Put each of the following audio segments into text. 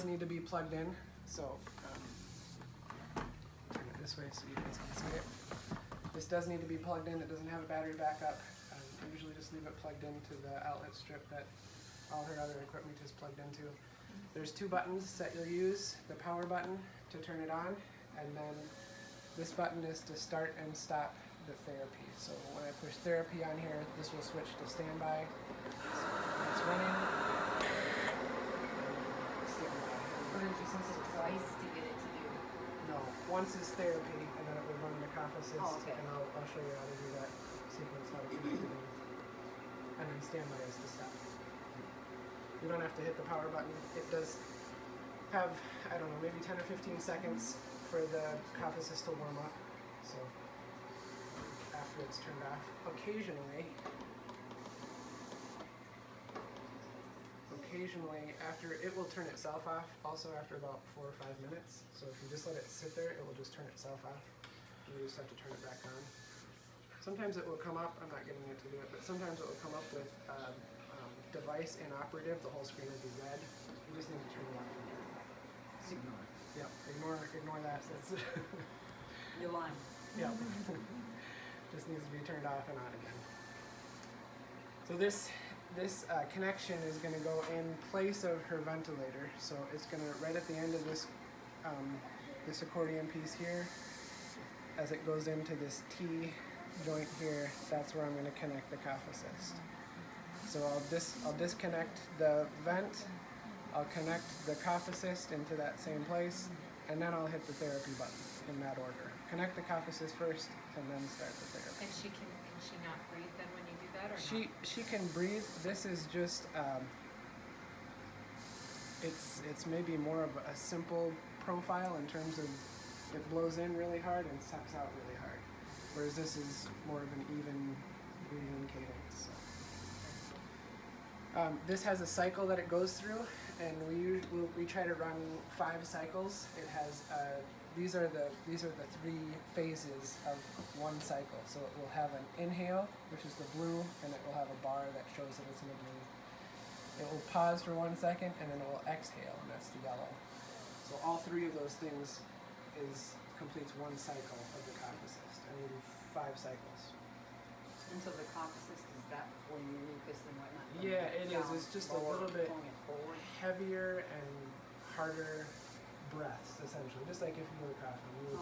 need to be plugged in, so turn it this way so you guys can see it. This does need to be plugged in. It doesn't have a battery backup. I usually just leave it plugged into the outlet strip that all her other equipment is plugged into. There's two buttons that you'll use. The power button to turn it on, and then this button is to start and stop the therapy. So when I push therapy on here, this will switch to standby. So it's running. Standby. Or did you sense it twice to get it to do? No, once is therapy, and then it will run the Cough Assist, Oh, okay. and I'll show you how to do that sequence, how to connect it in. And then standby is to stop. You don't have to hit the power button. It does have, I don't know, maybe 10 or 15 seconds for the Cough Assist to warm up. So after it's turned off, occasionally after, it will turn itself off also after about 4 or 5 minutes. So if you just let it sit there, it will just turn itself off. You just have to turn it back on. Sometimes it will come up, I'm not getting it to do it, but sometimes it will come up with device inoperative, the whole screen will be red. You just need to turn it off. Ignore. Yep, ignore that. That's You're lying. yep. Just needs to be turned off and on again. So this connection is going to go in place of her ventilator. So it's going to, right at the end of this this accordion piece here, as it goes into this T joint here, that's where I'm going to connect the Cough Assist. So I'll disconnect the vent, I'll connect the Cough Assist into that same place, and then I'll hit the therapy button in that order. Connect the Cough Assist first, and then start the therapy. And can she not breathe then when you do that, or She can breathe. This is just it's maybe more of a simple profile in terms of it blows in really hard and sucks out really hard, whereas this is more of an even breathing cadence. So. This has a cycle that it goes through, and we try to run 5 cycles. It has these are the 3 phases of one cycle. So it will have an inhale, which is the blue, and it will have a bar that shows that it's in the blue. It will pause for 1 second, and then it will exhale, and that's the yellow. So all 3 of those things completes 1 cycle of the Cough Assist, and we do 5 cycles. Until the Cough Assist is that when you mucus and whatnot. Yeah, it is. Down, It's just a lower, little bit pulling it forward. heavier and harder breaths, essentially. Just like if you were coughing, you would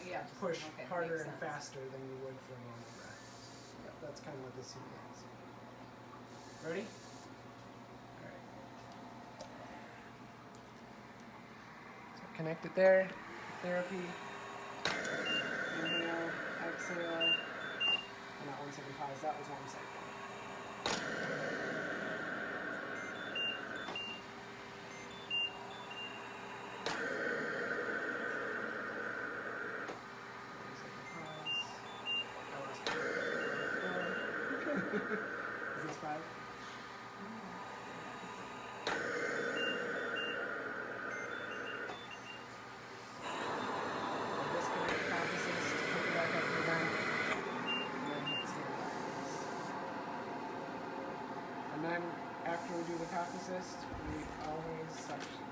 Yeah, just, push okay, harder and makes sense. faster than you would for a normal breath. Yep, that's kind of what this means. Ready? All right. So connect it there. Therapy. Inhale, exhale. And not 1 second pause. That was 1 second. Is this 5? I'll disconnect the Cough Assist, hook it back up to the vent, and then hit standby. And then after we do the Cough Assist, we always suction.